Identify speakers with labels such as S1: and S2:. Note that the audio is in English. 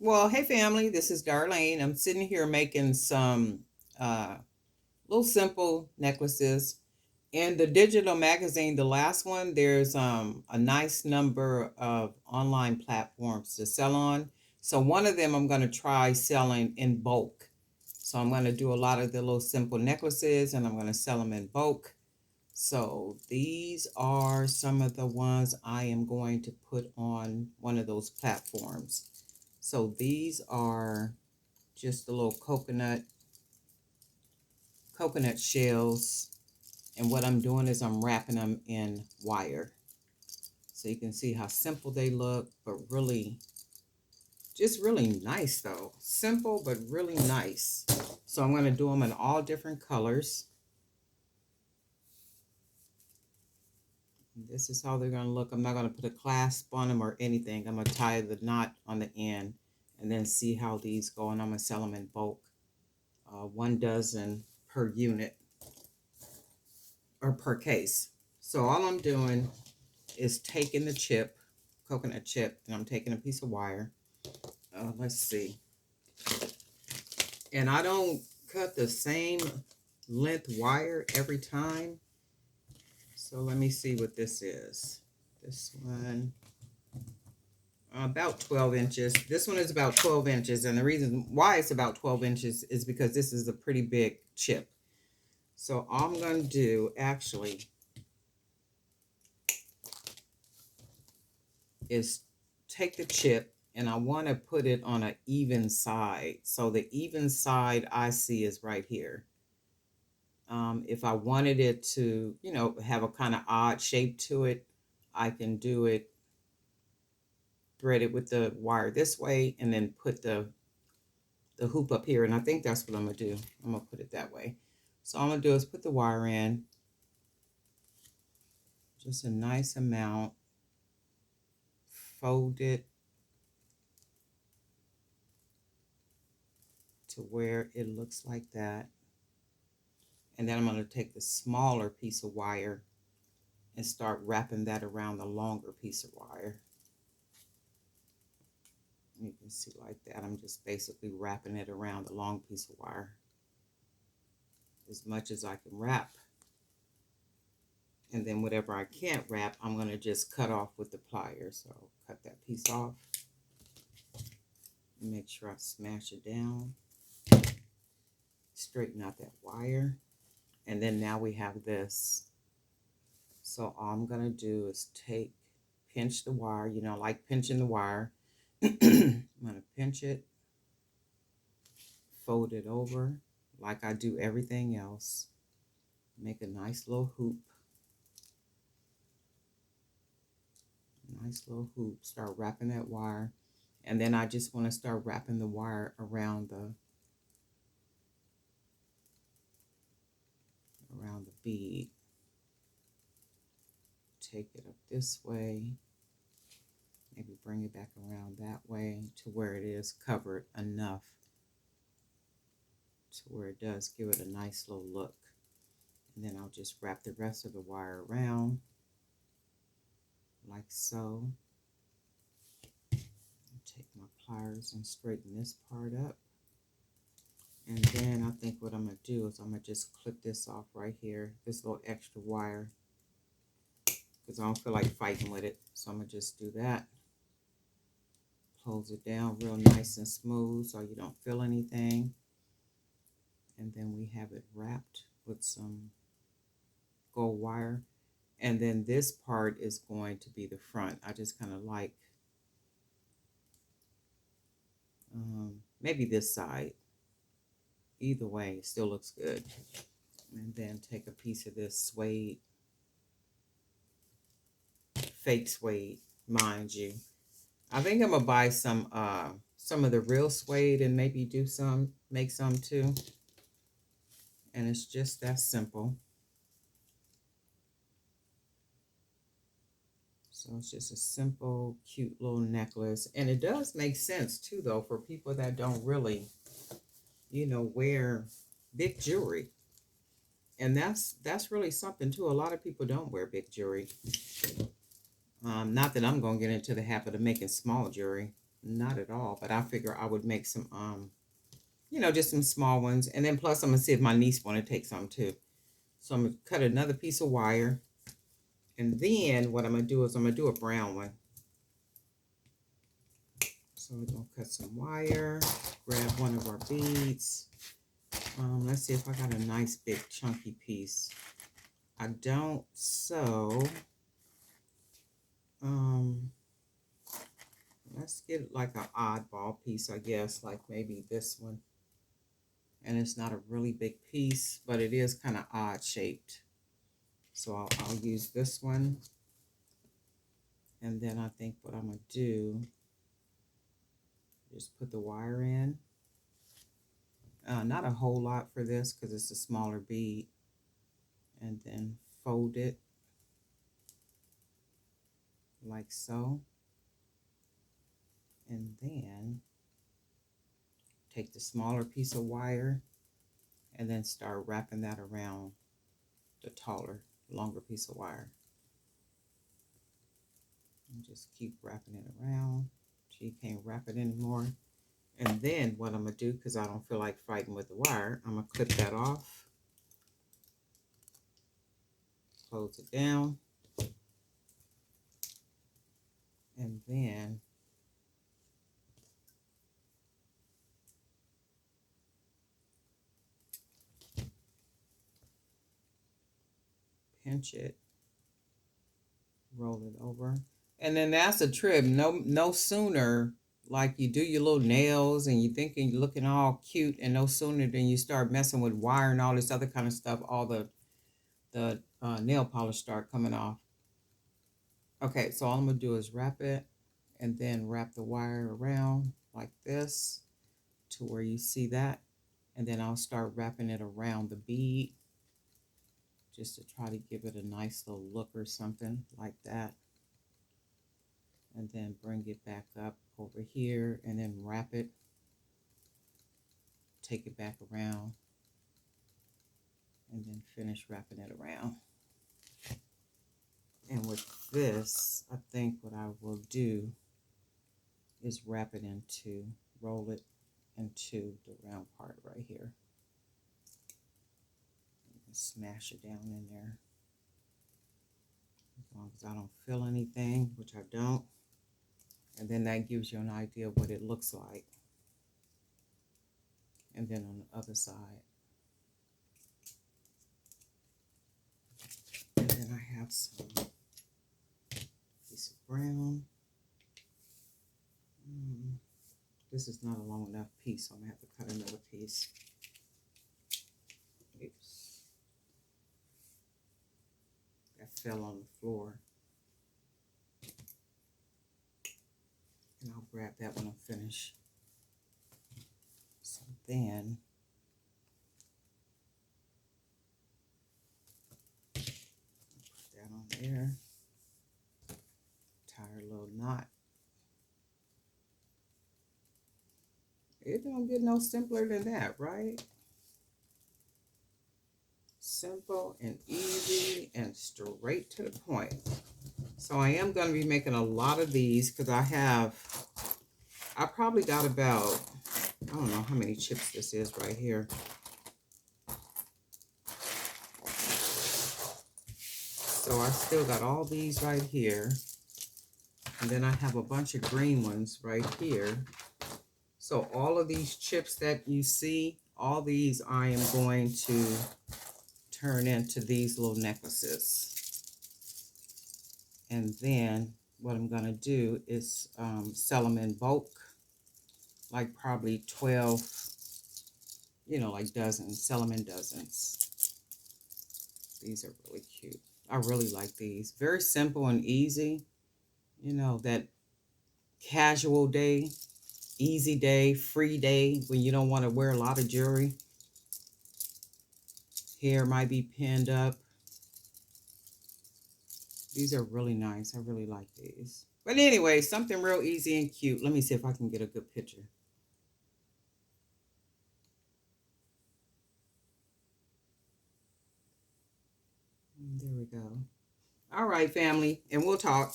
S1: Well, hey family, this is Darlene. I'm sitting here making some uh, little simple necklaces. In the digital magazine, the last one, there's a nice number of online platforms to sell on. So one of them I'm going to try selling in bulk. So I'm going to do a lot of the little simple necklaces and I'm going to sell them in bulk. So these are some of the ones I am going to put on one of those platforms. So these are just the little coconut shells. And what I'm doing is I'm wrapping them in wire. So you can see how simple they look, but really, just really nice though. Simple, but really nice. So I'm going to do them in all different colors. This is how they're going to look. I'm not going to put a clasp on them or anything. I'm going to tie the knot on the end and then see how these go. And I'm going to sell them in bulk. 1 dozen per unit or per case. So all I'm doing is taking the chip, coconut chip, and I'm taking a piece of wire. Let's see. And I don't cut the same length wire every time. So let me see what this is. This one, about 12 inches. This one is about 12 inches. And the reason why it's about 12 inches is because this is a pretty big chip. So all I'm going to do actually is take the chip and I want to put it on an even side. So the even side I see is right here. If I wanted it to, have a kind of odd shape to it, I can do it, thread it with the wire this way, and then put the hoop up here. And I think that's what I'm going to do. I'm going to put it that way. So all I'm going to do is put the wire in, just a nice amount, fold it to where it looks like that. And then I'm going to take the smaller piece of wire and start wrapping that around the longer piece of wire. You can see like that. I'm just basically wrapping it around the long piece of wire as much as I can wrap. And then whatever I can't wrap, I'm going to just cut off with the pliers. So cut that piece off. Make sure I smash it down. Straighten out that wire. And then now we have this. So all I'm going to do is pinch the wire, like pinching the wire. I'm going to pinch it, fold it over like I do everything else. Make a nice little hoop. Nice little hoop. Start wrapping that wire. And then I just want to start wrapping the wire around the bead. Take it up this way. Maybe bring it back around that way to where it is covered enough to where it does give it a nice little look. And then I'll just wrap the rest of the wire around like so. Take my pliers and straighten this part up. And then I think what I'm going to do is I'm going to just clip this off right here, this little extra wire, because I don't feel like fighting with it. So I'm going to just do that. Close it down real nice and smooth so you don't feel anything. And then we have it wrapped with some gold wire. And then this part is going to be the front. I just kind of like maybe this side. Either way, it still looks good. And then take a piece of this suede, fake suede, mind you. I think I'm gonna buy some of the real suede and maybe make some too. And it's just that simple. So it's just a simple, cute little necklace. And it does make sense too, though, for people that don't really, wear big jewelry. And that's really something too. A lot of people don't wear big jewelry. Not that I'm going to get into the habit of making small jewelry. not at all, but I figure I would make some, just some small ones. And then plus I'm going to see if my niece want to take some too. So I'm going to cut another piece of wire. And then what I'm going to do is I'm going to do a brown one. So we're going to cut some wire, grab one of our beads. Let's see if I got a nice big chunky piece. I don't, so let's get like an oddball piece, I guess, like maybe this one. And it's not a really big piece, but it is kind of odd shaped. So I'll use this one. And then I think what I'm going to do is put the wire in. Not a whole lot for this because it's a smaller bead. And then fold it like so. And then take the smaller piece of wire and then start wrapping that around the taller, longer piece of wire. And just keep wrapping it around till you can't wrap it anymore. And then what I'm going to do, because I don't feel like fighting with the wire, I'm going to clip that off. Close it down. And then pinch it, roll it over. And then that's a trip. No sooner, like you do your little nails and you thinking you're looking all cute, and no sooner than you start messing with wire and all this other kind of stuff, all the nail polish start coming off. Okay, so all I'm going to do is wrap it and then wrap the wire around like this to where you see that. And then I'll start wrapping it around the bead just to try to give it a nice little look or something like that. And then bring it back up over here and then wrap it. Take it back around and then finish wrapping it around. And with this, I think what I will do is wrap it into, roll it into the round part right here. And smash it down in there. As long as I don't feel anything, which I don't. And then that gives you an idea of what it looks like. And then on the other side. And then I have some piece of brown. This is not a long enough piece, so I'm going to have to cut another piece. Oops. That fell on the floor. And I'll grab that when I'm finished. So then, put that on there. Tie a little knot. It don't get no simpler than that, right? Simple and easy and straight to the point. So I am going to be making a lot of these because I probably got about, I don't know how many chips this is right here. So I still got all these right here. And then I have a bunch of green ones right here. So all of these chips that you see, all these I am going to turn into these little necklaces. And then what I'm going to do is sell them in bulk, like probably 12, like dozens, sell them in dozens. These are really cute. I really like these. Very simple and easy. That casual day, easy day, free day when you don't want to wear a lot of jewelry. Hair might be pinned up. These are really nice. I really like these. But anyway, something real easy and cute. Let me see if I can get a good picture. There we go. All right, family, and we'll talk.